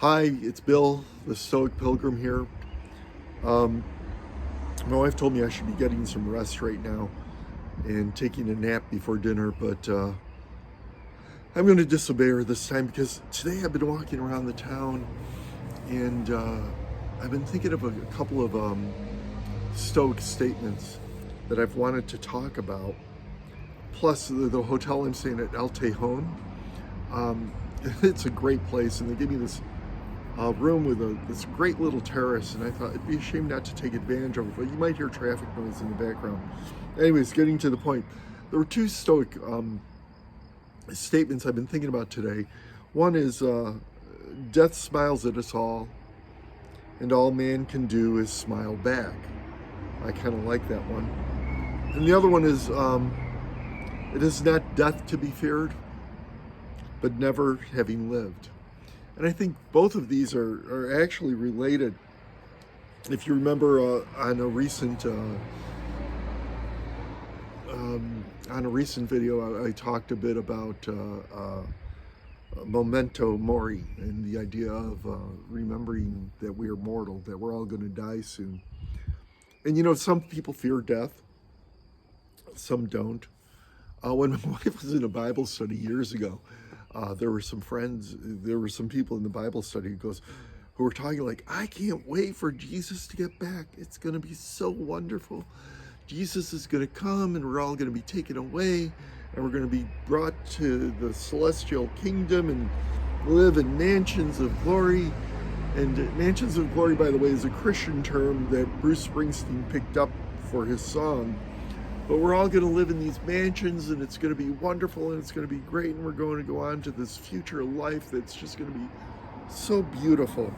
Hi, it's Bill, the Stoic Pilgrim here. Um, my wife told me I should be getting some rest right now and taking a nap before dinner, but I'm going to disobey her this time because today I've been walking around the town and I've been thinking of a couple of Stoic statements that I've wanted to talk about. Plus, the hotel I'm staying at, El Tejon, um, it's a great place, and they give me this room with this great little terrace, and I thought it'd be a shame not to take advantage of it, but you might hear traffic noise in the background. Anyways, getting to the point, there were two Stoic statements I've been thinking about today. One is, death smiles at us all, and all man can do is smile back. I kind of like that one. And the other one is, it is not death to be feared, but never having lived. And I think both of these are actually related. If you remember, on a recent video, I talked a bit about memento mori and the idea of remembering that we are mortal, that we're all going to die soon. And some people fear death, some don't. When my wife was in a Bible study years ago, there were some people in the Bible study who were talking like, I can't wait for Jesus to get back. It's going to be so wonderful. Jesus is going to come and we're all going to be taken away and we're going to be brought to the celestial kingdom and live in mansions of glory. And mansions of glory, by the way, is a Christian term that Bruce Springsteen picked up for his song. But we're all going to live in these mansions and it's going to be wonderful and it's going to be great and we're going to go on to this future life that's just going to be so beautiful.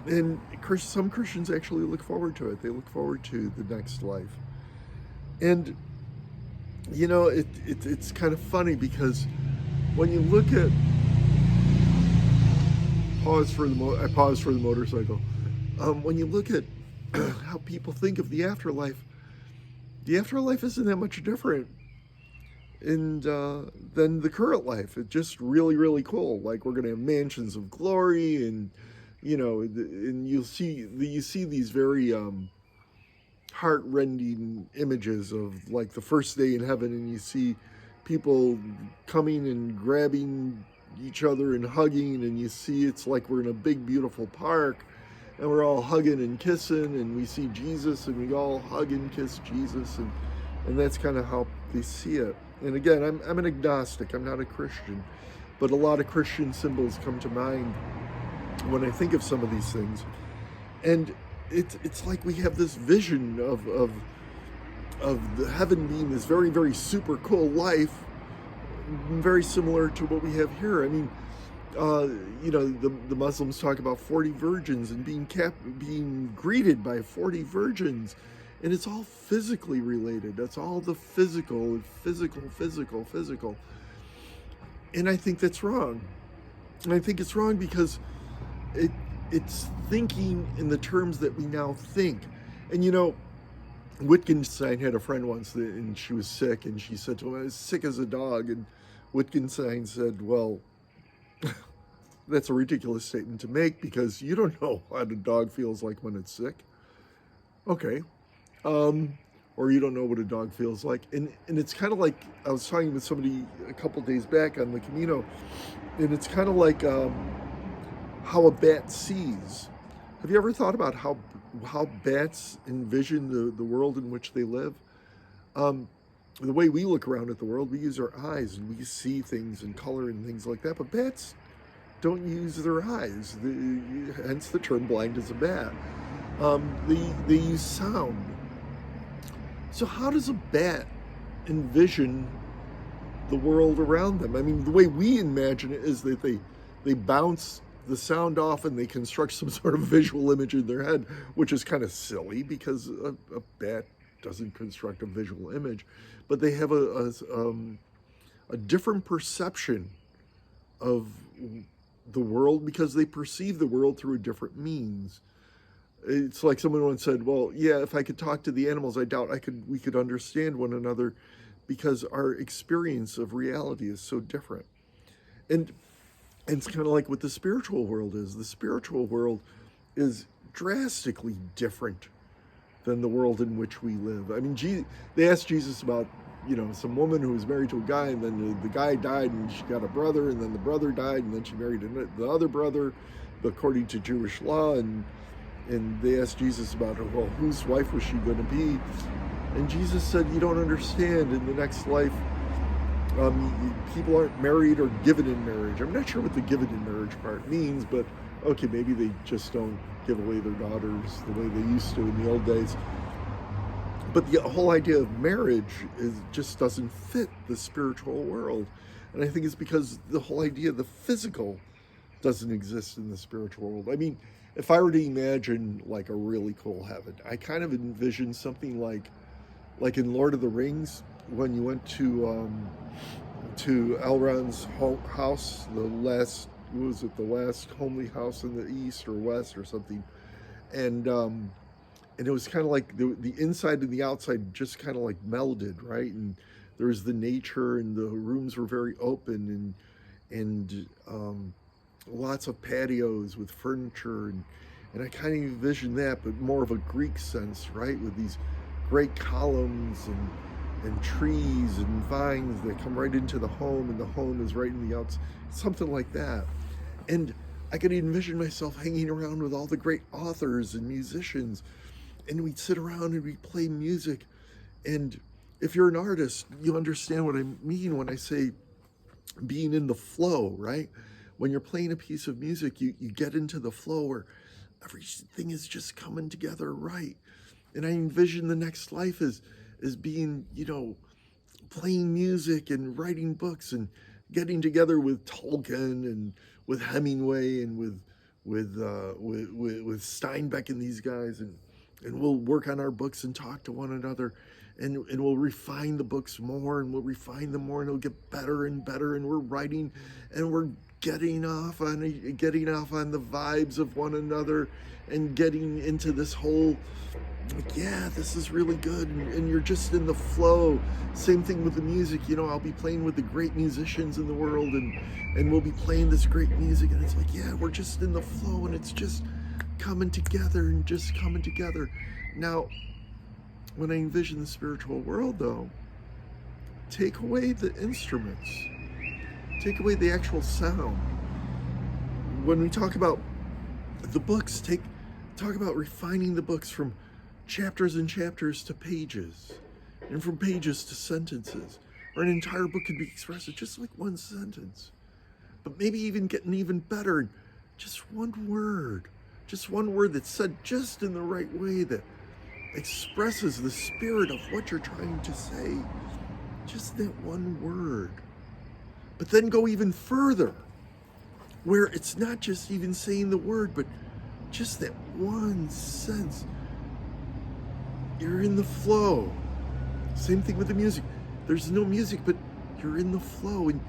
And some Christians actually look forward to it. They look forward to the next life. And, it's kind of funny because when you look at... I paused for the motorcycle. When you look at how people think of the afterlife isn't that much different than the current life. It's just really, really cool. Like, we're going to have mansions of glory, and and you see these very heart-rending images of like the first day in heaven, and you see people coming and grabbing each other and hugging, and you see it's like we're in a big, beautiful park. And we're all hugging and kissing, and we see Jesus, and we all hug and kiss Jesus, and that's kind of how they see it. And again, I'm an agnostic. I'm not a Christian, but a lot of Christian symbols come to mind when I think of some of these things. And it's like we have this vision of the heaven being this very, very super cool life, very similar to what we have here. I mean, the Muslims talk about 40 virgins and being greeted by 40 virgins, and it's all physically related. That's all the physical. And I think that's wrong. And I think it's wrong because it's thinking in the terms that we now think. And Wittgenstein had a friend once, and she was sick, and she said to him, I was sick as a dog. And Wittgenstein said, well, that's a ridiculous statement to make because you don't know what a dog feels like when it's sick. Okay. Or you don't know what a dog feels like. And it's kind of like, I was talking with somebody a couple days back on the Camino, and it's kind of like how a bat sees. Have you ever thought about how bats envision the world in which they live? The way we look around at the world, we use our eyes and we see things and color and things like that. But bats don't use their eyes, hence the term blind as a bat. They use sound. So how does a bat envision the world around them? I mean, the way we imagine it is that they bounce the sound off and they construct some sort of visual image in their head, which is kind of silly because a bat doesn't construct a visual image. But they have a different perception of the world because they perceive the world through a different means. It's like someone once said, well, yeah, if I could talk to the animals, I doubt we could understand one another because our experience of reality is so different. And And it's kind of like what the spiritual world is. The spiritual world is drastically different than the world in which we live. I mean, they asked Jesus about, some woman who was married to a guy, and then the guy died, and she got a brother, and then the brother died, and then she married the other brother, according to Jewish law, and they asked Jesus about, well, whose wife was she going to be? And Jesus said, you don't understand. In the next life, people aren't married or given in marriage. I'm not sure what the given in marriage part means, but okay, maybe they just don't give away their daughters the way they used to in the old days. But the whole idea of marriage just doesn't fit the spiritual world. And I think it's because the whole idea of the physical doesn't exist in the spiritual world. I mean, if I were to imagine like a really cool heaven, I kind of envision something like in Lord of the Rings, when you went to Elrond's house, the last homely house in the east or west or something, and it was kind of like the inside and the outside just kind of like melded, right? And there was the nature, and the rooms were very open, and lots of patios with furniture, and I kind of envisioned that, but more of a Greek sense, right? With these great columns and trees and vines that come right into the home, and the home is right in the outside, something like that. And I could envision myself hanging around with all the great authors and musicians, and we'd sit around and we'd play music. And if you're an artist, you understand what I mean when I say being in the flow, right? When you're playing a piece of music, you get into the flow where everything is just coming together right. And I envision the next life as being, playing music and writing books and getting together with Tolkien and with Hemingway and with Steinbeck and these guys, and we'll work on our books and talk to one another, and we'll refine the books more, and we'll refine them more, and it'll get better and better, and we're writing, and we're getting off on the vibes of one another, and getting into this whole, like, yeah, this is really good, and you're just in the flow. Same thing with the music, I'll be playing with the great musicians in the world, and we'll be playing this great music, and it's like, yeah, we're just in the flow, and it's just coming together and just coming together. Now, when I envision the spiritual world, though, take away the instruments, take away the actual sound. When we talk about the books, talk about refining the books from chapters and chapters to pages, and from pages to sentences. Or an entire book could be expressed in just like one sentence, but maybe even getting even better, just one word that's said just in the right way, that expresses the spirit of what you're trying to say. Just that one word. But then go even further, where it's not just even saying the word, but just that one sense. You're in the flow. Same thing with the music. There's no music, but you're in the flow. And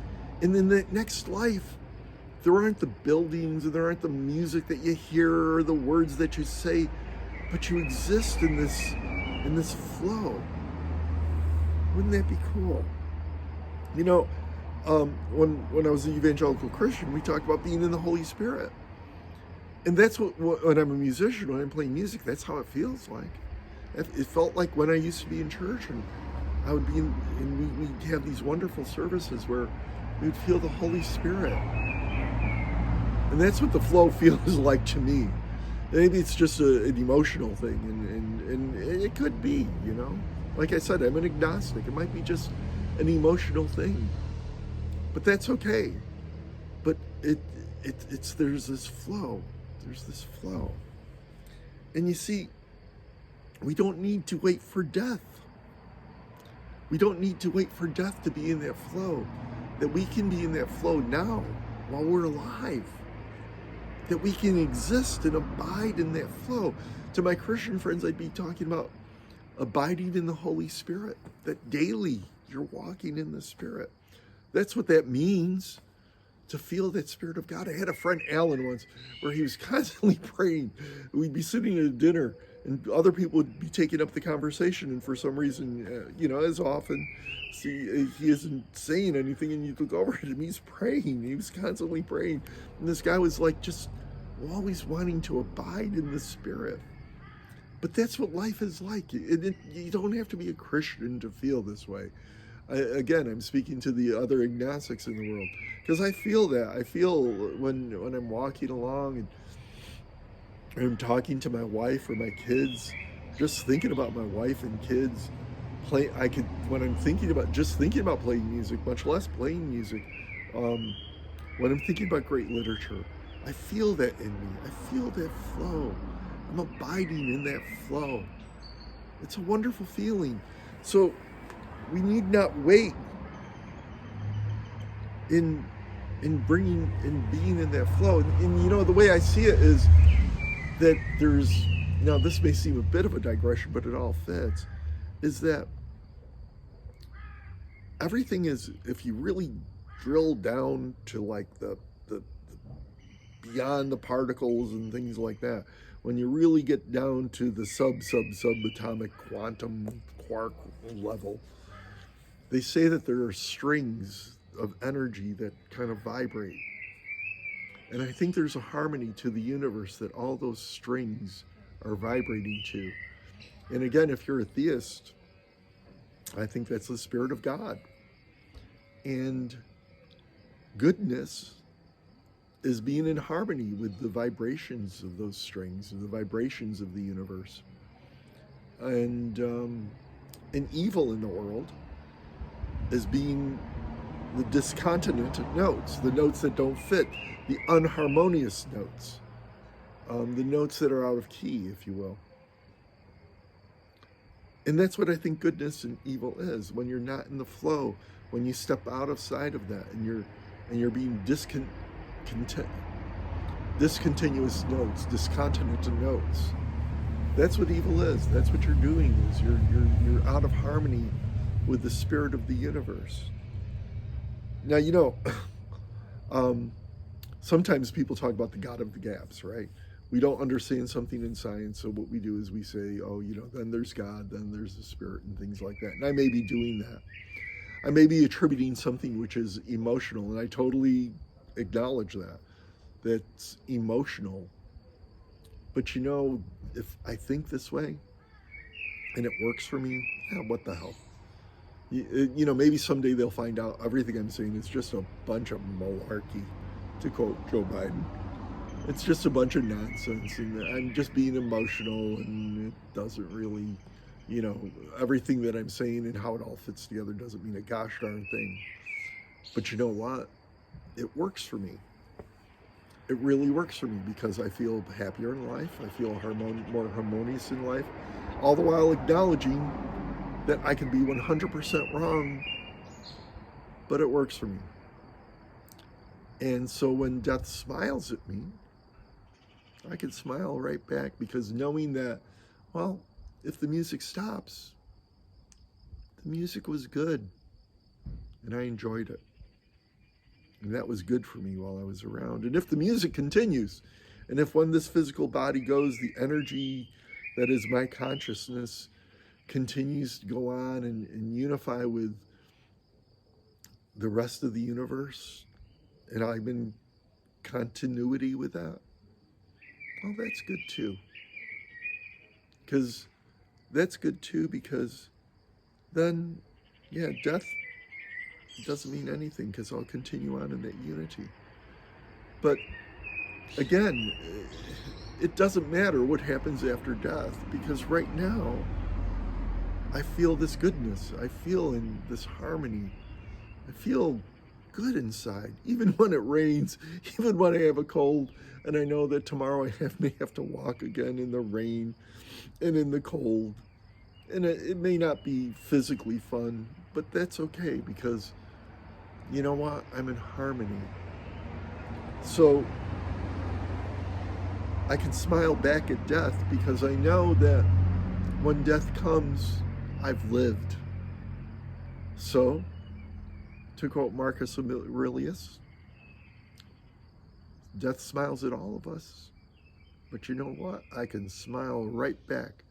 in the next life, there aren't the buildings, and there aren't the music that you hear or the words that you say, but you exist in this flow. Wouldn't that be cool? When I was an evangelical Christian, we talked about being in the Holy Spirit. And that's what when I'm a musician, when I'm playing music, that's how it feels like. It felt like when I used to be in church, and I would be and we'd have these wonderful services where we'd feel the Holy Spirit. And that's what the flow feels like to me. Maybe it's just an emotional thing, and it could be, Like I said, I'm an agnostic. It might be just an emotional thing, but that's okay. But there's this flow. There's this flow. And you see, we don't need to wait for death. We don't need to wait for death to be in that flow. That we can be in that flow now while we're alive. That we can exist and abide in that flow. To my Christian friends, I'd be talking about abiding in the Holy Spirit. That daily you're walking in the Spirit. That's what that means, to feel that Spirit of God. I had a friend, Alan, once, where he was constantly praying. We'd be sitting at dinner, and other people would be taking up the conversation, and for some reason, as often, see, he isn't saying anything, and you look over at him, he's praying, he was constantly praying, and this guy was like just always wanting to abide in the Spirit. But that's what life is like. You don't have to be a Christian to feel this way. Again, I'm speaking to the other agnostics in the world, because I feel that. I feel when I'm walking along and I'm talking to my wife or my kids, just thinking about my wife and kids. When I'm thinking about playing music, much less playing music. When I'm thinking about great literature, I feel that in me. I feel that flow. I'm abiding in that flow. It's a wonderful feeling. So we need not wait in being in that flow. And the way I see it is that there's, now this may seem a bit of a digression, but it all fits, is that everything is, if you really drill down to like the beyond the particles and things like that, when you really get down to the subatomic quantum quark level, they say that there are strings of energy that kind of vibrate. And I think there's a harmony to the universe that all those strings are vibrating to. And again, if you're a theist, I think that's the Spirit of God. And goodness is being in harmony with the vibrations of those strings and the vibrations of the universe. And evil in the world is being the discontinent notes, the notes that don't fit, the unharmonious notes, the notes that are out of key, if you will. And that's what I think goodness and evil is. When you're not in the flow, when you step out of sight of that, and you're being discontinuous notes, discontinent notes. That's what evil is. That's what you're doing. Is you're out of harmony with the spirit of the universe. Now sometimes people talk about the God of the gaps, right? We don't understand something in science, so what we do is we say, then there's God, then there's the Spirit, and things like that. And I may be doing that. I may be attributing something which is emotional, and I totally acknowledge that. That's emotional. But if I think this way, and it works for me, what the hell? Maybe someday they'll find out everything I'm saying is just a bunch of malarkey, to quote Joe Biden. It's just a bunch of nonsense, and I'm just being emotional, and it doesn't really, everything that I'm saying and how it all fits together doesn't mean a gosh darn thing. But you know what? It works for me. It really works for me, because I feel happier in life. I feel more harmonious in life, all the while acknowledging that I can be 100% wrong, but it works for me. And so when death smiles at me, I can smile right back, because knowing that, if the music stops, the music was good, and I enjoyed it. And that was good for me while I was around. And if the music continues, and if when this physical body goes, the energy that is my consciousness continues to go on and unify with the rest of the universe, and I'm in continuity with that, that's good too. Because then, death doesn't mean anything, because I'll continue on in that unity. But again, it doesn't matter what happens after death, because right now I feel this goodness. I feel in this harmony. I feel good inside, even when it rains, even when I have a cold, and I know that tomorrow I may have to walk again in the rain and in the cold. And it may not be physically fun, but that's okay, because you know what? I'm in harmony. So I can smile back at death, because I know that when death comes, I've lived. So, to quote Marcus Aurelius, death smiles at all of us, But you know what? I can smile right back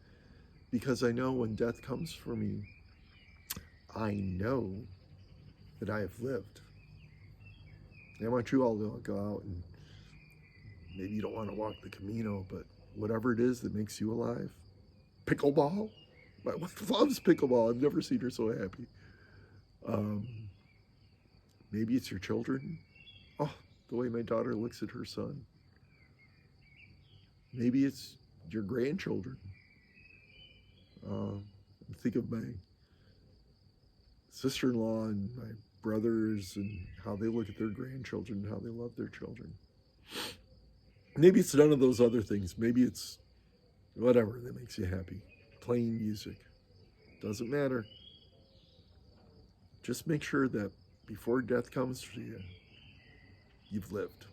because I know when death comes for me, I know that I have lived. And I want you all to go out and maybe you don't want to walk the Camino, but whatever it is that makes you alive. Pickleball? My wife loves pickleball. I've never seen her so happy. Um, maybe it's your children. Oh, the way my daughter looks at her son. Maybe it's your grandchildren. Think of my sister-in-law and my brothers and how they look at their grandchildren and how they love their children. Maybe it's none of those other things. Maybe it's whatever that makes you happy. Playing music. Doesn't matter. Just make sure that before death comes for you, you've lived.